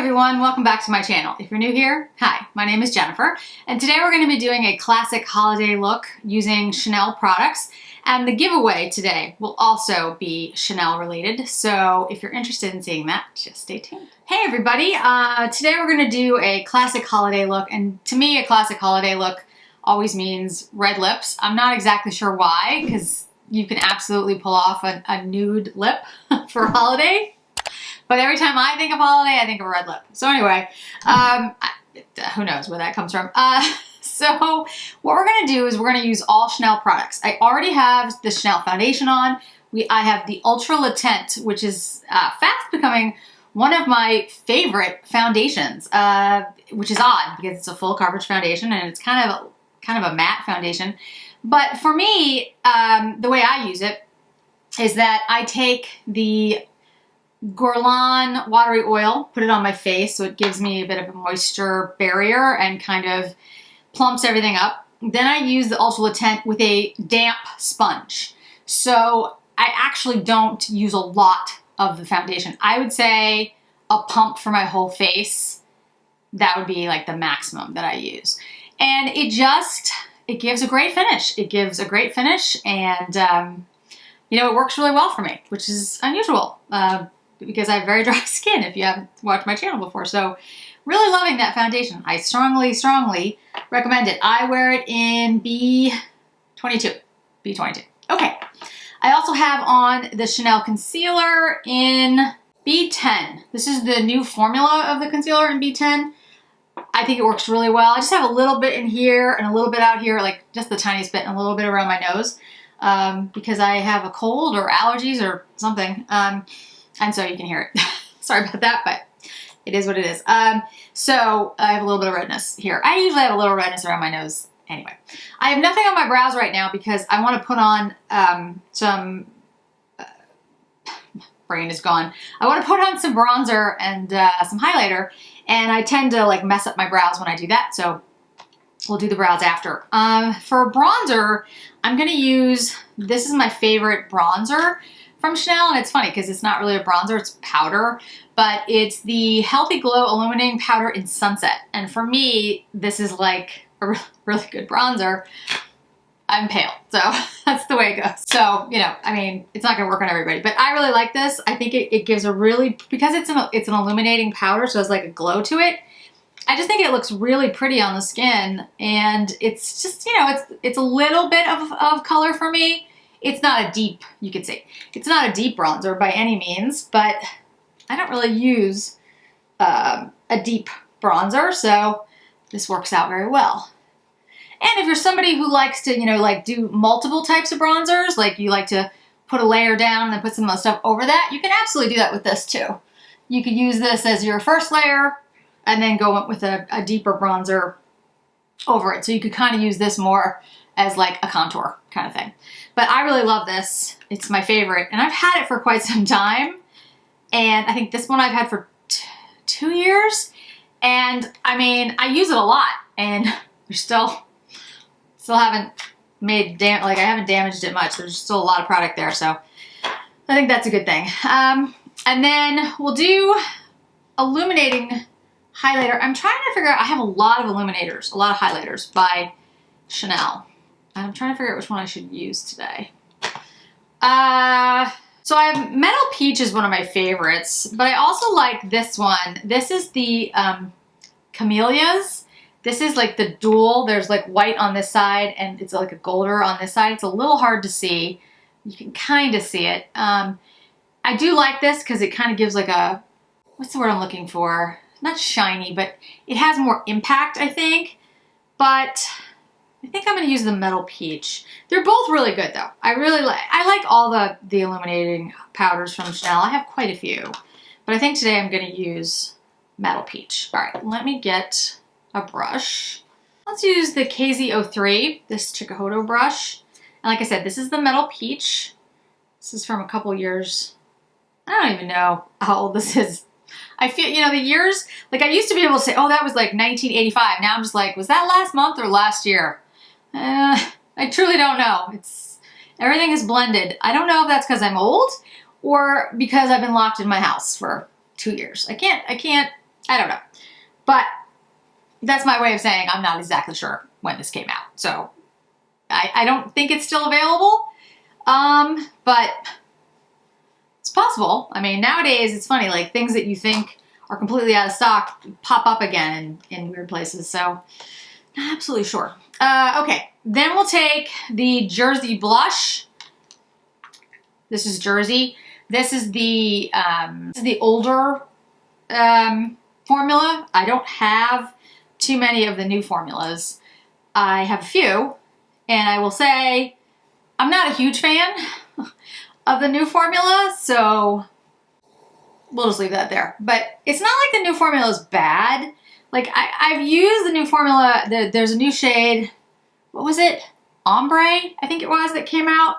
everyone, welcome back to my channel. If you're new here, hi, my name is Jennifer, and today we're going to be doing a classic holiday look using Chanel products, and the giveaway today will also be Chanel related, so if you're interested in seeing that, just stay tuned. Hey everybody, today we're going to do a classic holiday look, and to me a classic holiday look always means red lips. I'm not exactly sure why, because you can absolutely pull off a nude lip for holiday. But every time I think of holiday, I think of a red lip. So anyway, who knows where that comes from. So what we're going to do is we're going to use all Chanel products. I already have the Chanel foundation on. I have the Ultra Latent, which is fast becoming one of my favorite foundations, which is odd because it's a full coverage foundation and it's kind of a matte foundation. But for me, the way I use it is that I take the Guerlain watery oil, put it on my face so it gives me a bit of a moisture barrier and kind of plumps everything up. Then I use the Ultra Latent with a damp sponge. So I actually don't use a lot of the foundation. I would say a pump for my whole face. That would be like the maximum that I use. And it gives a great finish. It gives a great finish and you know, it works really well for me, which is unusual. Because I have very dry skin if you haven't watched my channel before. So really loving that foundation. I strongly, strongly recommend it. I wear it in B22. Okay. I also have on the Chanel concealer in B10. This is the new formula of the concealer in B10. I think it works really well. I just have a little bit in here and a little bit out here, like just the tiniest bit and a little bit around my nose because I have a cold or allergies or something. And so you can hear it. Sorry about that, but it is what it is. So I have a little bit of redness here. I usually have a little redness around my nose anyway. I have nothing on my brows right now because I want to put on some, brain is gone. I want to put on some bronzer and some highlighter, and I tend to like mess up my brows when I do that, so we'll do the brows after. For bronzer, I'm going to use, this is my favorite bronzer from Chanel, and it's funny because it's not really a bronzer, it's powder, but it's the Healthy Glow Illuminating Powder in Sunset. And for me, this is like a really good bronzer. I'm pale, so that's the way it goes. So, you know, I mean, it's not gonna work on everybody, but I really like this. I think it gives a really, because it's an illuminating powder, so it's like a glow to it. I just think it looks really pretty on the skin, and it's just, you know, it's a little bit of color for me. It's not a deep, you could say, it's not a deep bronzer by any means, but I don't really use a deep bronzer, so this works out very well. And if you're somebody who likes to, you know, like do multiple types of bronzers, like you like to put a layer down and then put some other stuff over that, you can absolutely do that with this too. You could use this as your first layer and then go with a deeper bronzer over it. So you could kind of use this more as like a contour kind of thing. But I really love this. It's my favorite. And I've had it for quite some time. And I think this one I've had for 2 years. And I mean, I use it a lot. And we still haven't made, I haven't damaged it much. There's still a lot of product there. So I think that's a good thing. And then we'll do illuminating highlighter. I'm trying to figure out, I have a lot of illuminators, a lot of highlighters by Chanel. I'm trying to figure out which one I should use today. So I have Metal Peach is one of my favorites, but I also like this one. This is the Camellias. This is like the dual. There's like white on this side and it's like a golder on this side. It's a little hard to see. You can kind of see it. I do like this because it kind of gives like a, what's the word I'm looking for? Not shiny, but it has more impact, I think. But I think I'm going to use the Metal Peach. They're both really good though. I like all the illuminating powders from Chanel. I have quite a few. But I think today I'm going to use Metal Peach. All right, let me get a brush. Let's use the KZ03, this Chikuhodo brush. And like I said, this is the Metal Peach. This is from a couple years. I don't even know how old this is. I feel, you know, the years, like I used to be able to say, oh, that was like 1985. Now I'm just like, was that last month or last year? I truly don't know. Everything is blended. I don't know if that's because I'm old or because I've been locked in my house for 2 years. I can't I don't know. But that's my way of saying I'm not exactly sure when this came out. So I don't think it's still available, but it's possible. I mean, nowadays it's funny, like things that you think are completely out of stock pop up again in weird places. So not absolutely sure. Okay, then we'll take the Jersey blush. This is Jersey. This is the older formula. I don't have too many of the new formulas. I have a few, and I will say I'm not a huge fan of the new formula, so we'll just leave that there. But it's not like the new formula is bad. Like I've used the new formula. There's a new shade. What was it? Ombre, I think it was, that came out.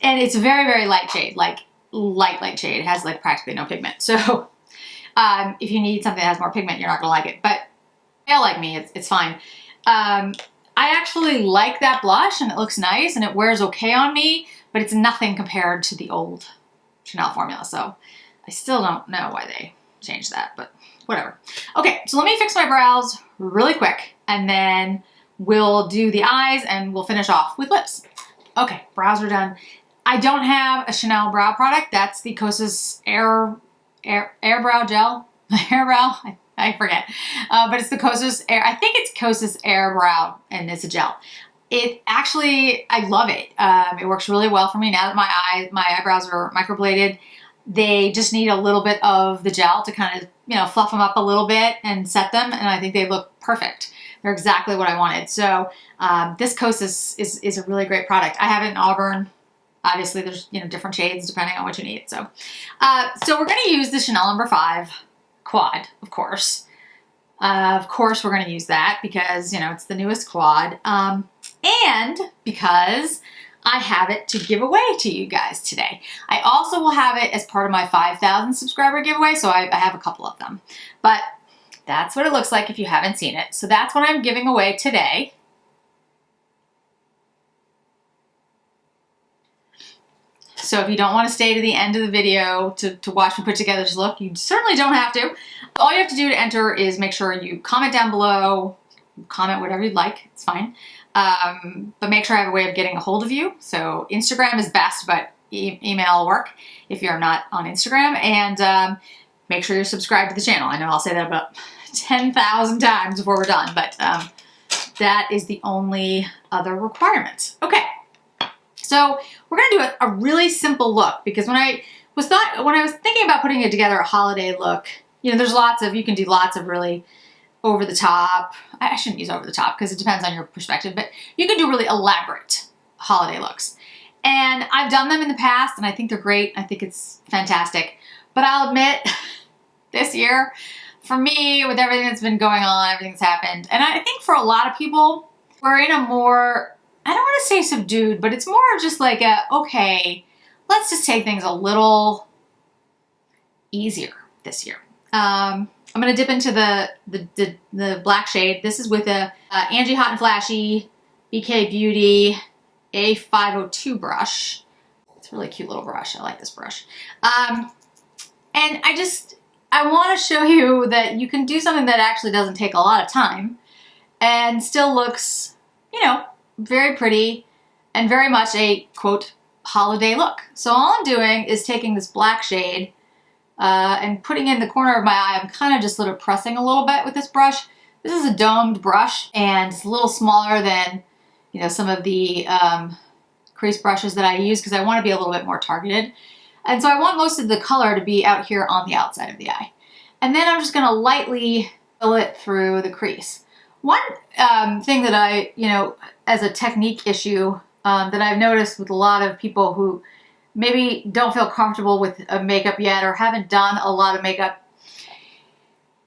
And it's a very, very light shade, like light shade. It has like practically no pigment. So if you need something that has more pigment, you're not gonna like it. But yeah, like me, it's fine. I actually like that blush, and it looks nice, and it wears okay on me, but it's nothing compared to the old Chanel formula. So I still don't know why they changed that, but whatever. Okay, so let me fix my brows really quick, and then we'll do the eyes, and we'll finish off with lips. Okay, brows are done. I don't have a Chanel brow product. That's the Kosas Air Brow Gel. Hair Brow, I forget. But it's the Kosas Air, I think it's Kosas Air Brow, and it's a gel. It actually, I love it. It works really well for me now that my eyebrows are microbladed. They just need a little bit of the gel to kind of, you know, fluff them up a little bit and set them, and I think they look perfect. They're exactly what I wanted. So this Kosas is a really great product. I have it in Auburn. Obviously, there's, you know, different shades depending on what you need. So we're going to use the Chanel No. 5 quad, of course. Of course, we're going to use that because, you know, it's the newest quad. And because I have it to give away to you guys today. I also will have it as part of my 5,000 subscriber giveaway. So I have a couple of them. But that's what it looks like if you haven't seen it. So that's what I'm giving away today. So if you don't want to stay to the end of the video to watch me put together this look, you certainly don't have to. All you have to do to enter is make sure you comment down below, comment whatever you'd like, it's fine. But make sure I have a way of getting a hold of you. So Instagram is best, but email will work if you're not on Instagram. And make sure you're subscribed to the channel. I know I'll say that about 10,000 times before we're done, but that is the only other requirement. Okay. So we're going to do a really simple look, because when I was thinking about putting it together, a holiday look, you know, there's you can do lots of really over the top. I shouldn't use over the top because it depends on your perspective, but you can do really elaborate holiday looks. And I've done them in the past, and I think they're great. I think it's fantastic. But I'll admit, this year, for me, with everything that's been going on, everything that's happened, and I think for a lot of people, we're in a more, I don't want to say subdued, but it's more just like okay, let's just take things a little easier this year. I'm going to dip into the black shade. This is with a Angie Hot and Flashy BK Beauty A502 brush. It's a really cute little brush. I like this brush. And I want to show you that you can do something that actually doesn't take a lot of time and still looks, you know, very pretty and very much a, quote, holiday look. So all I'm doing is taking this black shade and putting it in the corner of my eye. I'm kind of just sort of pressing a little bit with this brush. This is a domed brush, and it's a little smaller than, you know, some of the crease brushes that I use because I want to be a little bit more targeted. And so I want most of the color to be out here on the outside of the eye. And then I'm just going to lightly fill it through the crease. One thing that I, you know, as a technique issue that I've noticed with a lot of people who maybe don't feel comfortable with makeup yet or haven't done a lot of makeup,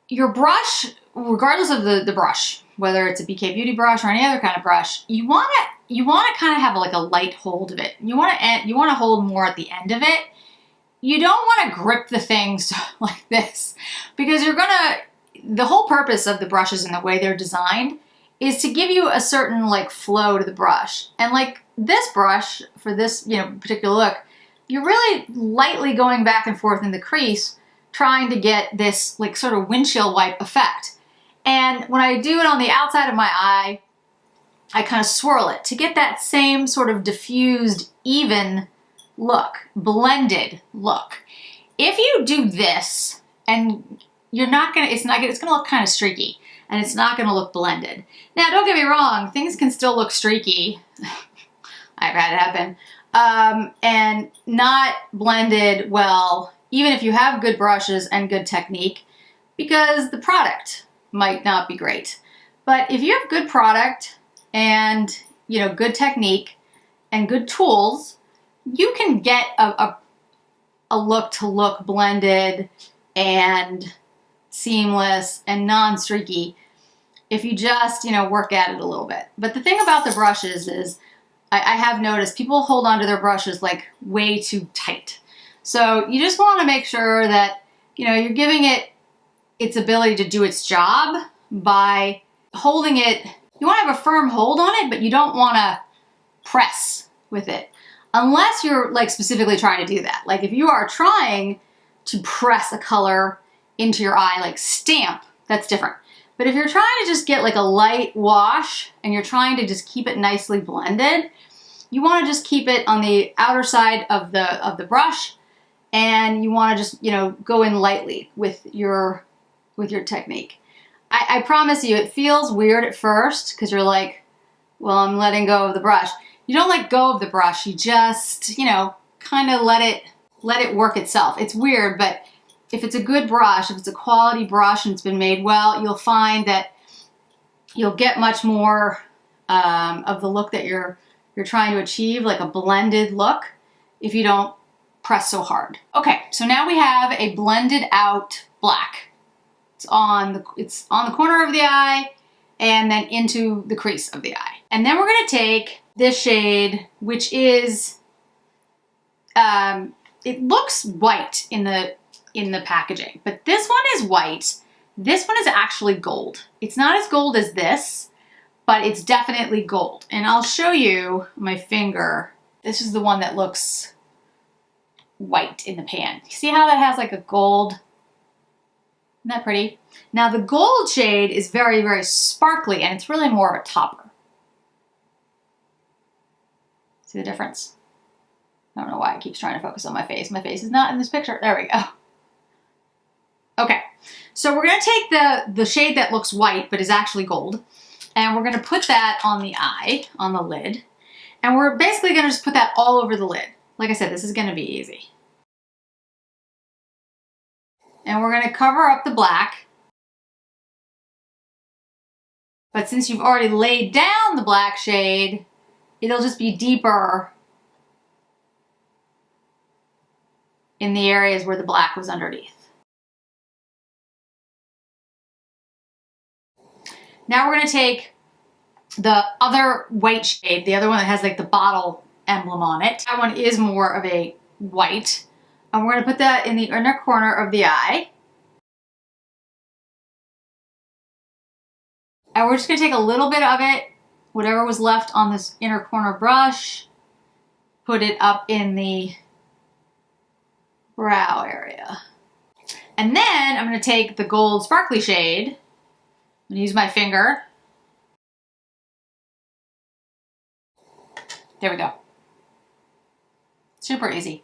your brush, regardless of the brush, whether it's a BK Beauty brush or any other kind of brush, you want to kind of have like a light hold of it. You want to hold more at the end of it. You don't want to grip the things like this, because the whole purpose of the brushes and the way they're designed is to give you a certain like flow to the brush. And like this brush for this, you know, particular look, you're really lightly going back and forth in the crease trying to get this like sort of windshield wipe effect. And when I do it on the outside of my eye, I kind of swirl it to get that same sort of diffused, even look, blended look. If you do this, and you're not gonna, it's gonna look kind of streaky, and it's not gonna look blended. Now, don't get me wrong, things can still look streaky. I've had it happen. And not blended well, even if you have good brushes and good technique, because the product might not be great. But if you have good product and, you know, good technique and good tools, you can get a look to look blended and seamless and non-streaky if you just, you know, work at it a little bit. But the thing about the brushes is I have noticed people hold on to their brushes like way too tight. So you just want to make sure that, you know, you're giving it its ability to do its job by holding it. You want to have a firm hold on it, but you don't want to press with it unless you're like specifically trying to do that. Like if you are trying to press a color into your eye, like stamp, that's different. But if you're trying to just get like a light wash and you're trying to just keep it nicely blended, you want to just keep it on the outer side of the brush, and you want to just, you know, go in lightly with your technique. I promise you, it feels weird at first because you're like, well, I'm letting go of the brush. You don't let go of the brush. You just, you know, kind of let it work itself. It's weird, but if it's a good brush, if it's a quality brush and it's been made well, you'll find that you'll get much more of the look that you're trying to achieve, like a blended look, if you don't press so hard. Okay, so now we have a blended out black. It's on the corner of the eye and then into the crease of the eye. And then we're gonna take this shade, which is, it looks white in the packaging, but this one is white. This one is actually gold. It's not as gold as this, but it's definitely gold. And I'll show you my finger. This is the one that looks white in the pan. You see how that has like a gold? Isn't that pretty? Now the gold shade is very, very sparkly, and it's really more of a topper. See the difference? I don't know why it keeps trying to focus on my face. My face is not in this picture. There we go. Okay, so we're gonna take the shade that looks white but is actually gold, and we're gonna put that on the eye, on the lid, and we're basically gonna just put that all over the lid. Like I said, this is gonna be easy. And we're gonna cover up the black, but since you've already laid down the black shade, it'll just be deeper in the areas where the black was underneath. Now we're gonna take the other white shade, the other one that has like the bottle emblem on it. That one is more of a white. And we're gonna put that in the inner corner of the eye. And we're just gonna take a little bit of it, whatever was left on this inner corner brush, put it up in the brow area. And then I'm gonna take the gold sparkly shade, I'm gonna use my finger. There we go. Super easy.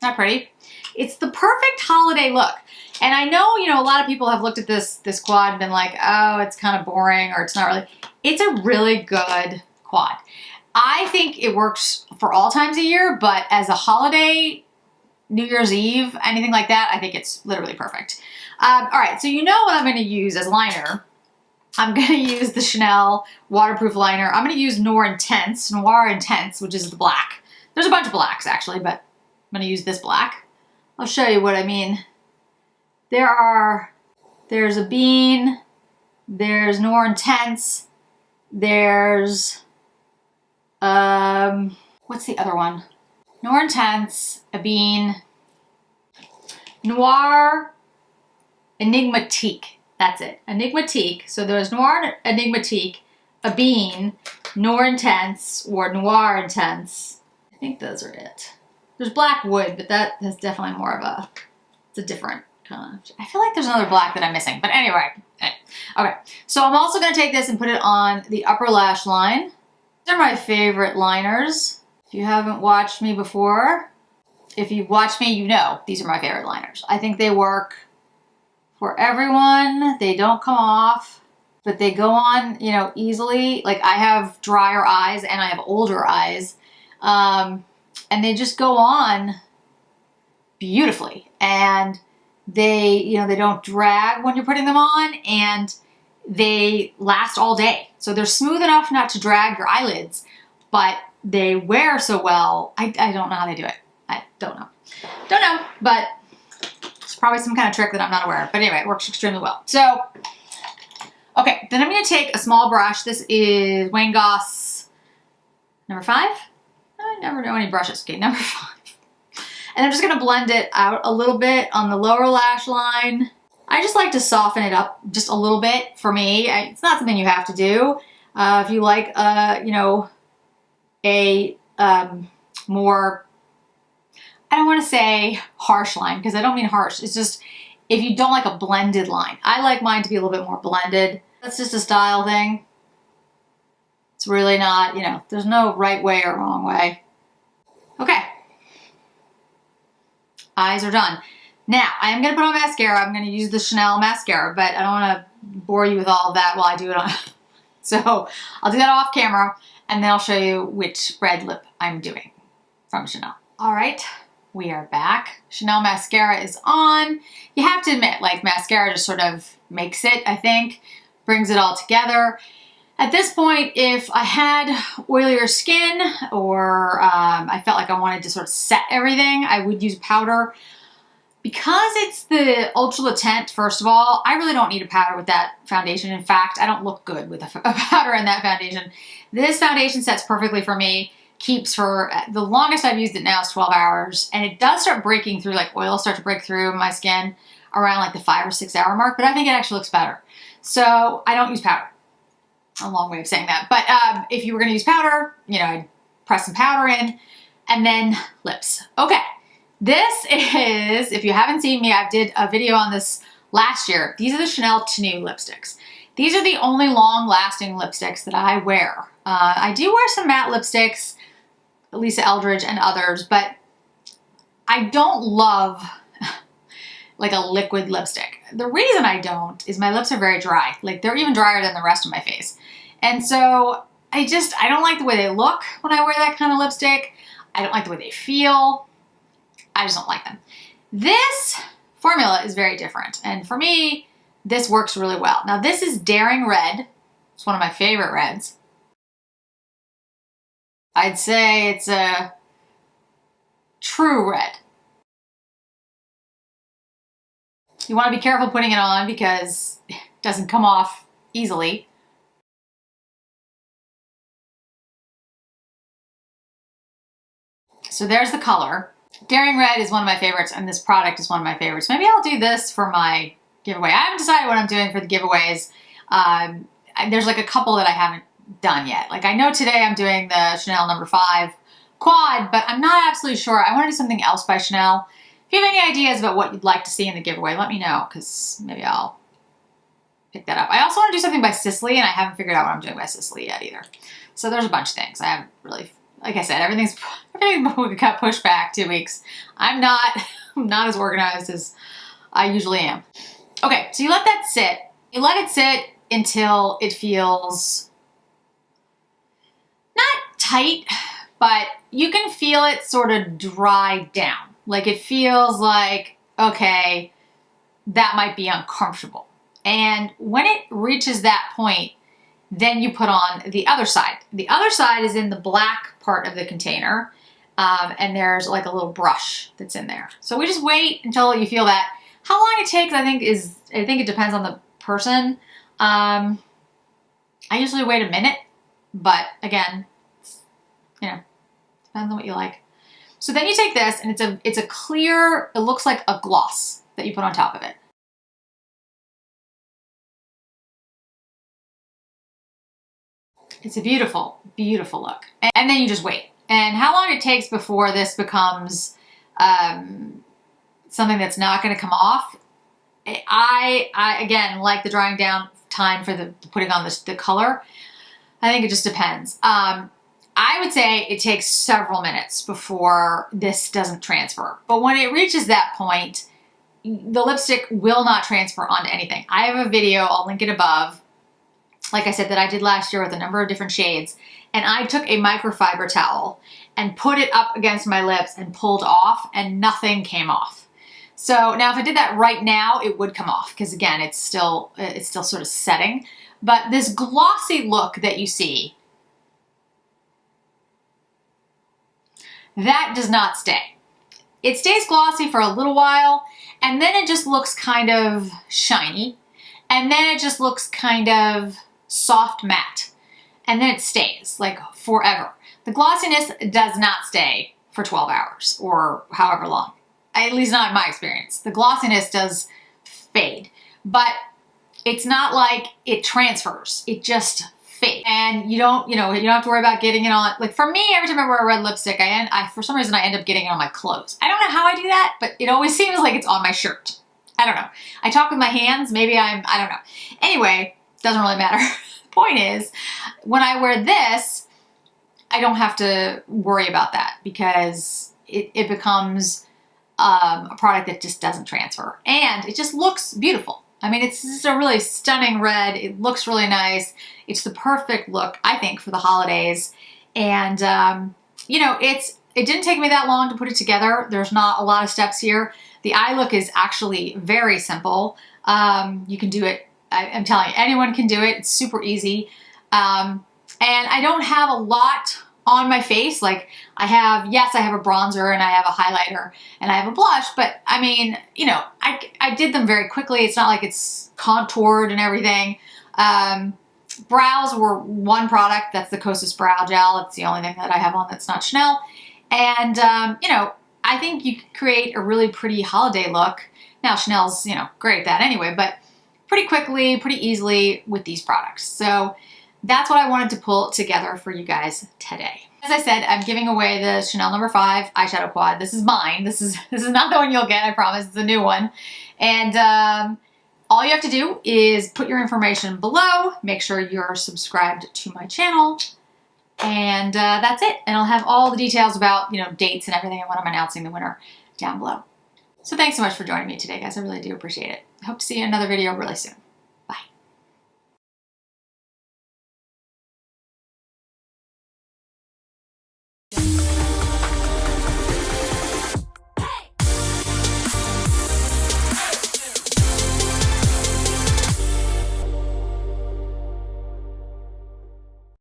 Not pretty? It's the perfect holiday look. And I know, you know, a lot of people have looked at this quad and been like, oh, it's kind of boring, or it's not really. It's a really good quad. I think it works for all times of year, but as a holiday, New Year's Eve, anything like that, I think it's literally perfect. All right, so you know what I'm going to use as liner. I'm going to use the Chanel waterproof liner. I'm going to use Noir Intense, which is the black. There's a bunch of blacks actually, but I'm going to use this black. I'll show you what I mean. There's a bean, there's Noir Intense, there's, what's the other one? Noir Intense, a bean, Noir Enigmatique. That's it, Enigmatique. So there's Noir Enigmatique, a bean, Noir Intense, or Noir Intense. I think those are it. There's black wood, but that's definitely more of a, it's a different kind of, I feel like there's another black that I'm missing. But anyway, okay. So I'm also going to take this and put it on the upper lash line. These are my favorite liners. If you haven't watched me before, if you've watched me, you know these are my favorite liners. I think they work for everyone. They don't come off, but they go on, you know, easily. Like I have drier eyes and I have older eyes. And they just go on beautifully. And they, you know, they don't drag when you're putting them on, and they last all day. So they're smooth enough not to drag your eyelids, but they wear so well. I don't know how they do it. I don't know. Don't know, but it's probably some kind of trick that I'm not aware of. But anyway, it works extremely well. So, okay, then I'm going to take a small brush. This is Wayne Goss number 5. I never know any brushes. Okay, number 5. And I'm just going to blend it out a little bit on the lower lash line. I just like to soften it up just a little bit for me. It's not something you have to do. If you like, you know, a more, I don't want to say harsh line, because I don't mean harsh. It's just if you don't like a blended line. I like mine to be a little bit more blended. That's just a style thing. It's really not, you know, there's no right way or wrong way. Okay. Eyes are done. Now, I am going to put on mascara. I'm going to use the Chanel mascara, but I don't want to bore you with all of that while I do it on. So I'll do that off camera, and then I'll show you which red lip I'm doing from Chanel. All right, we are back. Chanel mascara is on. You have to admit, like, mascara just sort of makes it, I think, brings it all together. At this point, if I had oilier skin or I felt like I wanted to sort of set everything, I would use powder. Because it's the Ultra Tint, first of all, I really don't need a powder with that foundation. In fact, I don't look good with a powder in that foundation. This foundation sets perfectly for me, keeps for, the longest I've used it now is 12 hours. And it does start breaking through, like oil start to break through my skin around like the 5 or 6 hour mark, but I think it actually looks better. So I don't use powder. A long way of saying that. But if you were going to use powder, you know, I'd press some powder in, and then lips. Okay. This is, if you haven't seen me, I did a video on this last year. These are the Chanel Tenue lipsticks. These are the only long-lasting lipsticks that I wear. I do wear some matte lipsticks, Lisa Eldridge and others, but I don't love like a liquid lipstick. The reason I don't is my lips are very dry. Like they're even drier than the rest of my face. And so I don't like the way they look when I wear that kind of lipstick. I don't like the way they feel. I just don't like them. This formula is very different. And for me, this works really well. Now this is Daring Red. It's one of my favorite reds. I'd say it's a true red. You want to be careful putting it on because it doesn't come off easily. So there's the color. Daring Red is one of my favorites, and this product is one of my favorites. Maybe I'll do this for my giveaway. I haven't decided what I'm doing for the giveaways. There's like a couple that I haven't done yet. Like I know today I'm doing the Chanel number 5 quad, but I'm not absolutely sure. I want to do something else by Chanel. If you have any ideas about what you'd like to see in the giveaway, let me know, because maybe I'll pick that up. I also want to do something by Sisley, and I haven't figured out what I'm doing by Sisley yet either. So there's a bunch of things. I haven't really, like I said, everything got pushed back 2 weeks. I'm not as organized as I usually am. Okay, so you let that sit. You let it sit until it feels not tight, but you can feel it sort of dry down. Like it feels like, okay, that might be uncomfortable. And when it reaches that point, then you put on the other side. The other side is in the black part of the container. And there's like a little brush that's in there. So we just wait until you feel that. How long it takes, I think it depends on the person. I usually wait a minute, but again, you know, depends on what you like. So then you take this, and it's a clear, it looks like a gloss that you put on top of it. It's a beautiful, beautiful look. And then you just wait. And how long it takes before this becomes something that's not going to come off. I again, like the drying down time for the putting on the color. I think it just depends. I would say it takes several minutes before this doesn't transfer. But when it reaches that point, the lipstick will not transfer onto anything. I have a video, I'll link it above, like I said, that I did last year with a number of different shades. And I took a microfiber towel and put it up against my lips and pulled off, and nothing came off. So now if I did that right now, it would come off because again, it's still sort of setting. But this glossy look that you see, that does not stay. It stays glossy for a little while, and then it just looks kind of shiny, and then it just looks kind of soft matte, and then it stays like forever. The glossiness does not stay for 12 hours or however long, at least not in my experience. The glossiness does fade, but it's not like it transfers. It just fade. And you don't have to worry about getting it on. Like for me, every time I wear a red lipstick, for some reason I end up getting it on my clothes. I don't know how I do that, but it always seems like it's on my shirt. I don't know. I talk with my hands. Maybe I don't know. Anyway, doesn't really matter. The point is, when I wear this, I don't have to worry about that because it becomes a product that just doesn't transfer. And it just looks beautiful. I mean, it's just a really stunning red. It looks really nice. It's the perfect look, I think, for the holidays. And, it didn't take me that long to put it together. There's not a lot of steps here. The eye look is actually very simple. You can do it. I'm telling you, anyone can do it. It's super easy. And I don't have a lot on my face. Like I have a bronzer and I have a highlighter and I have a blush, but I mean, I did them very quickly. It's not like it's contoured and everything. Brows were one product. That's the Kosas Brow Gel. It's the only thing that I have on that's not Chanel. And, I think you could create a really pretty holiday look. Now Chanel's, great at that anyway, but pretty quickly, pretty easily with these products. So that's what I wanted to pull together for you guys today. As I said, I'm giving away the Chanel No. 5 eyeshadow quad. This is mine. This is not the one you'll get, I promise. It's a new one. And all you have to do is put your information below. Make sure you're subscribed to my channel. And that's it. And I'll have all the details about, dates and everything and when I'm announcing the winner down below. So thanks so much for joining me today, guys. I really do appreciate it. I hope to see you in another video really soon.